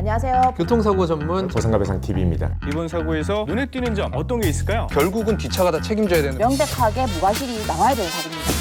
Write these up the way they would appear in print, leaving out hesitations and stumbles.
안녕하세요. 교통사고 전문 보상가배상TV입니다. 이번 사고에서 눈에 띄는 점 어떤 게 있을까요? 결국은 뒷차가 다 책임져야 되는. 명백하게 무과실이 나와야 되는 사고입니다.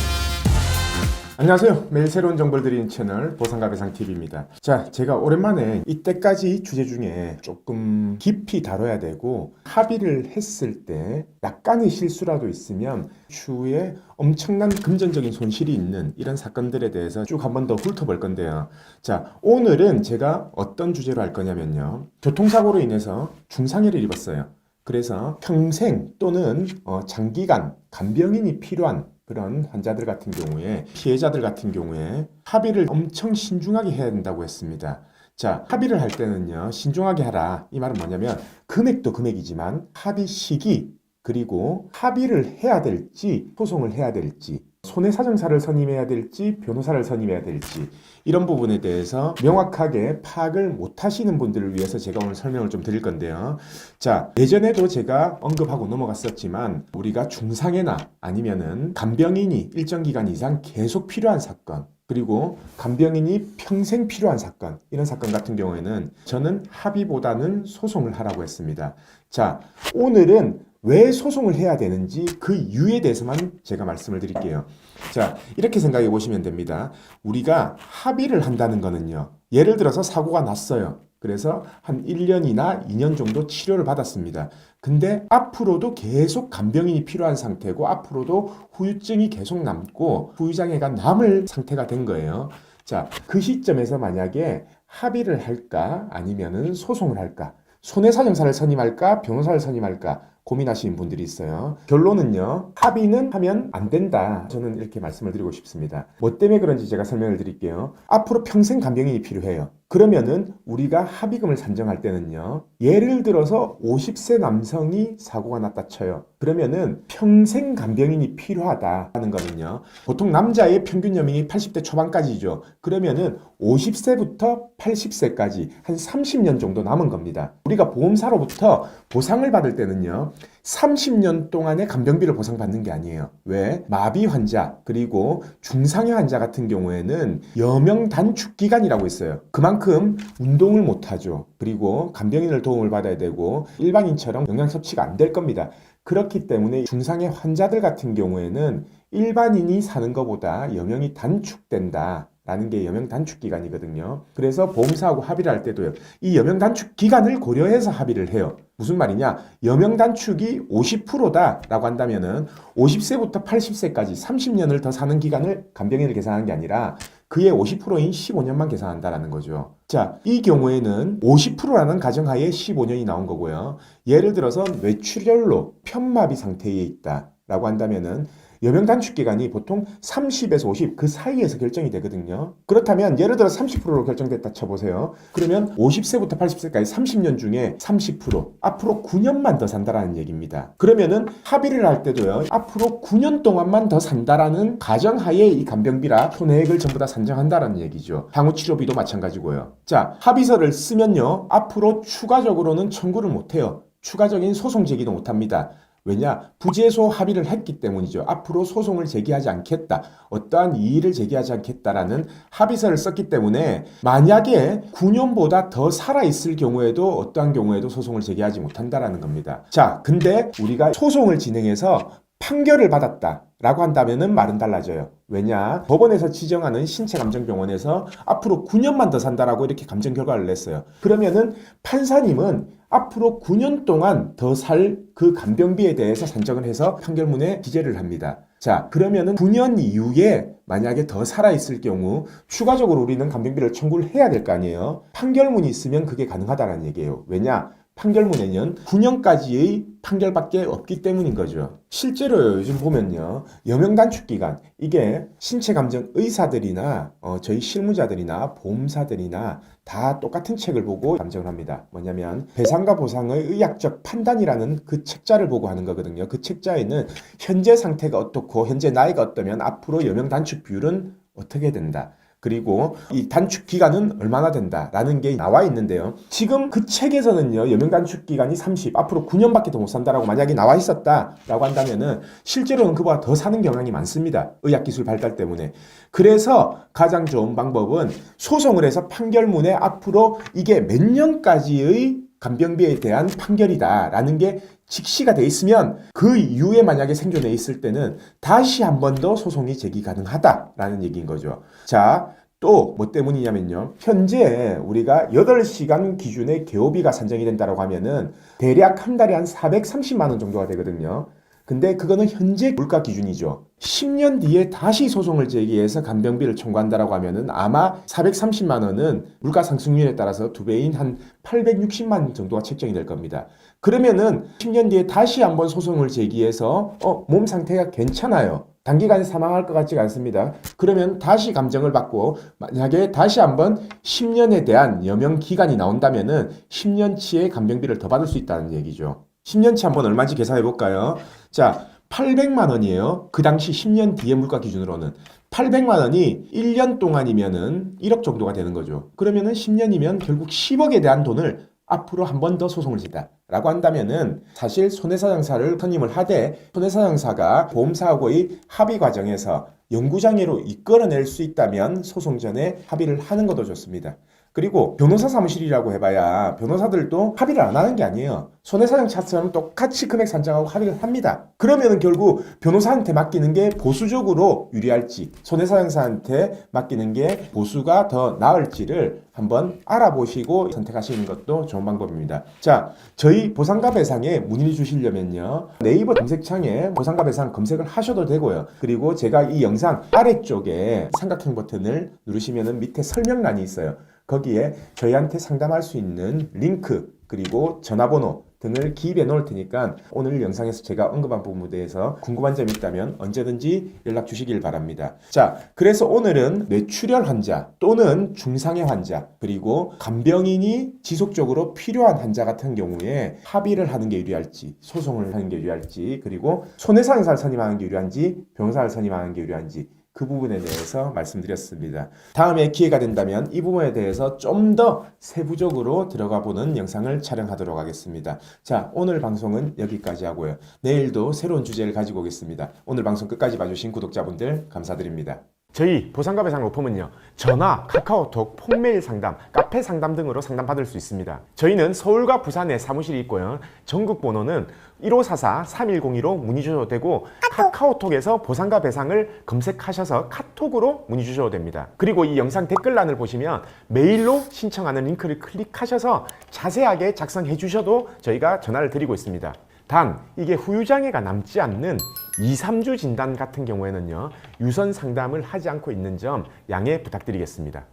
안녕하세요. 매일 새로운 정보를 드리는 채널 보상가배상TV입니다. 자, 제가 오랜만에 이때까지 주제 중에 조금 깊이 다뤄야 되고 합의를 했을 때 약간의 실수라도 있으면 추후에 엄청난 금전적인 손실이 있는 이런 사건들에 대해서 쭉 한 번 더 훑어볼 건데요. 자, 오늘은 제가 어떤 주제로 할 거냐면요. 교통사고로 인해서 중상해를 입었어요. 그래서 평생 또는 장기간 간병인이 필요한 그런 환자들 같은 경우에, 피해자들 같은 경우에 합의를 엄청 신중하게 해야 된다고 했습니다. 자, 합의를 할 때는요, 신중하게 하라. 이 말은 뭐냐면 금액도 금액이지만 합의 시기, 그리고 합의를 해야 될지 소송을 해야 될지, 손해사정사를 선임해야 될지 변호사를 선임해야 될지, 이런 부분에 대해서 명확하게 파악을 못 하시는 분들을 위해서 제가 오늘 설명을 좀 드릴 건데요. 자, 예전에도 제가 언급하고 넘어갔었지만 우리가 중상해나 아니면은 간병인이 일정 기간 이상 계속 필요한 사건, 그리고 간병인이 평생 필요한 사건, 이런 사건 같은 경우에는 저는 합의보다는 소송을 하라고 했습니다. 자, 오늘은 왜 소송을 해야 되는지 그 이유에 대해서만 제가 말씀을 드릴게요. 자, 이렇게 생각해 보시면 됩니다. 우리가 합의를 한다는 거는요, 예를 들어서 사고가 났어요. 그래서 한 1년이나 2년 정도 치료를 받았습니다. 근데 앞으로도 계속 간병인이 필요한 상태고 앞으로도 후유증이 계속 남고 후유장애가 남을 상태가 된 거예요. 자, 그 시점에서 만약에 합의를 할까 아니면은 소송을 할까, 손해사정사를 선임할까 변호사를 선임할까 고민하시는 분들이 있어요. 결론은요, 합의는 하면 안 된다. 저는 이렇게 말씀을 드리고 싶습니다. 뭐 때문에 그런지 제가 설명을 드릴게요. 앞으로 평생 간병인이 필요해요. 그러면은 우리가 합의금을 산정할 때는요, 예를 들어서 50세 남성이 사고가 났다 쳐요. 그러면은 평생 간병인이 필요하다는 거는요, 보통 남자의 평균 연령이 80대 초반까지죠. 그러면은 50세부터 80세까지 한 30년 정도 남은 겁니다. 우리가 보험사로부터 보상을 받을 때는요, 30년 동안의 간병비를 보상받는 게 아니에요. 왜? 마비 환자 그리고 중상해 환자 같은 경우에는 여명 단축 기간이라고 있어요. 그만큼 운동을 못하죠. 그리고 간병인을 도움을 받아야 되고 일반인처럼 영양 섭취가 안 될 겁니다. 그렇기 때문에 중상해 환자들 같은 경우에는 일반인이 사는 것보다 여명이 단축된다 라는 게 여명 단축 기간이거든요. 그래서 보험사하고 합의를 할 때도요, 이 여명 단축 기간을 고려해서 합의를 해요. 무슨 말이냐? 여명 단축이 50%다 라고 한다면은 50세부터 80세까지 30년을 더 사는 기간을 간병인을 계산하는 게 아니라 그의 50%인 15년만 계산한다라는 거죠. 자, 이 경우에는 50%라는 가정하에 15년이 나온 거고요. 예를 들어서 뇌출혈로 편마비 상태에 있다 라고 한다면은 여명 단축 기간이 보통 30에서 50 그 사이에서 결정이 되거든요. 그렇다면 예를 들어 30%로 결정됐다 쳐보세요. 그러면 50세부터 80세까지 30년 중에 30%, 앞으로 9년만 더 산다라는 얘기입니다. 그러면은 합의를 할 때도요, 앞으로 9년 동안만 더 산다라는 가정하에 이 간병비라 손해액을 전부 다 산정한다라는 얘기죠. 향후 치료비도 마찬가지고요. 자, 합의서를 쓰면요, 앞으로 추가적으로는 청구를 못해요. 추가적인 소송 제기도 못합니다. 왜냐? 부재소 합의를 했기 때문이죠. 앞으로 소송을 제기하지 않겠다, 어떠한 이의를 제기하지 않겠다라는 합의서를 썼기 때문에 만약에 9년보다 더 살아있을 경우에도 어떠한 경우에도 소송을 제기하지 못한다라는 겁니다. 자, 근데 우리가 소송을 진행해서 판결을 받았다 라고 한다면은 말은 달라져요. 왜냐? 법원에서 지정하는 신체감정병원에서 앞으로 9년만 더 산다라고 이렇게 감정 결과를 냈어요. 그러면은 판사님은 앞으로 9년 동안 더 살 그 간병비에 대해서 산정을 해서 판결문에 기재를 합니다. 자, 그러면은 9년 이후에 만약에 더 살아있을 경우 추가적으로 우리는 간병비를 청구를 해야 될 거 아니에요. 판결문이 있으면 그게 가능하다는 얘기예요. 왜냐? 판결문에는 9년까지의 판결밖에 없기 때문인 거죠. 실제로 요즘 보면요, 여명 단축 기간, 이게 신체감정 의사들이나 저희 실무자들이나 보험사들이나 다 똑같은 책을 보고 감정을 합니다. 뭐냐면 배상과 보상의 의학적 판단이라는 그 책자를 보고 하는 거거든요. 그 책자에는 현재 상태가 어떻고 현재 나이가 어떠면 앞으로 여명 단축 비율은 어떻게 된다, 그리고 이 단축 기간은 얼마나 된다라는 게 나와 있는데요. 지금 그 책에서는요, 여명 단축 기간이 30, 앞으로 9년밖에 더 못 산다라고 만약에 나와 있었다라고 한다면은 실제로는 그보다 더 사는 경향이 많습니다. 의학기술 발달 때문에. 그래서 가장 좋은 방법은 소송을 해서 판결문에 앞으로 이게 몇 년까지의 간병비에 대한 판결이다라는 게 직시가 돼 있으면 그 이후에 만약에 생존해 있을 때는 다시 한 번 더 소송이 제기 가능하다라는 얘기인 거죠. 자, 또 뭐 때문이냐면요. 현재 우리가 8시간 기준의 개호비가 산정이 된다고 하면은 대략 한 달에 한 430만 원 정도가 되거든요. 근데 그거는 현재 물가 기준이죠. 10년 뒤에 다시 소송을 제기해서 간병비를 청구한다라고 하면은 아마 430만 원은 물가 상승률에 따라서 두 배인 한 860만 원 정도가 책정이 될 겁니다. 그러면은 10년 뒤에 다시 한번 소송을 제기해서 몸 상태가 괜찮아요. 단기간에 사망할 것 같지가 않습니다. 그러면 다시 감정을 받고 만약에 다시 한번 10년에 대한 여명 기간이 나온다면은 10년치의 간병비를 더 받을 수 있다는 얘기죠. 10년치 한번 얼마인지 계산해 볼까요? 자, 800만 원이에요. 그 당시 10년 뒤의 물가 기준으로는 800만 원이 1년 동안이면은 1억 정도가 되는 거죠. 그러면은 10년이면 결국 10억에 대한 돈을 앞으로 한 번 더 소송을 진다라고 한다면은 사실 손해사장사를 선임을 하되 손해사장사가 보험사하고의 합의 과정에서 영구장애로 이끌어낼 수 있다면 소송 전에 합의를 하는 것도 좋습니다. 그리고 변호사 사무실이라고 해봐야 변호사들도 합의를 안 하는 게 아니에요. 손해사정 차트랑 똑같이 금액 산정하고 합의를 합니다. 그러면은 결국 변호사한테 맡기는 게 보수적으로 유리할지 손해사정사한테 맡기는 게 보수가 더 나을지를 한번 알아보시고 선택하시는 것도 좋은 방법입니다. 자, 저희 보상가 배상에 문의를 주시려면요, 네이버 검색창에 보상가 배상 검색을 하셔도 되고요. 그리고 제가 이 영상 아래쪽에 삼각형 버튼을 누르시면은 밑에 설명란이 있어요. 거기에 저희한테 상담할 수 있는 링크 그리고 전화번호 등을 기입해 놓을 테니까 오늘 영상에서 제가 언급한 부분에 대해서 궁금한 점이 있다면 언제든지 연락 주시길 바랍니다. 자, 그래서 오늘은 뇌출혈 환자 또는 중상해 환자 그리고 간병인이 지속적으로 필요한 환자 같은 경우에 합의를 하는 게 유리할지 소송을 하는 게 유리할지 그리고 손해사항사를 선임하는 게 유리한지 변호사를 선임하는 게 유리한지 그 부분에 대해서 말씀드렸습니다. 다음에 기회가 된다면 이 부분에 대해서 좀 더 세부적으로 들어가 보는 영상을 촬영하도록 하겠습니다. 자, 오늘 방송은 여기까지 하고요. 내일도 새로운 주제를 가지고 오겠습니다. 오늘 방송 끝까지 봐주신 구독자분들 감사드립니다. 저희 보상가 배상 로펌은요, 전화, 카카오톡, 폰메일 상담, 카페 상담 등으로 상담받을 수 있습니다. 저희는 서울과 부산에 사무실이 있고요. 전국 번호는 1544-3102로 문의 주셔도 되고 카카오톡에서 보상가 배상을 검색하셔서 카톡으로 문의 주셔도 됩니다. 그리고 이 영상 댓글란을 보시면 메일로 신청하는 링크를 클릭하셔서 자세하게 작성해 주셔도 저희가 전화를 드리고 있습니다. 단 이게 후유장애가 남지 않는 2, 3주 진단 같은 경우에는요, 유선 상담을 하지 않고 있는 점 양해 부탁드리겠습니다.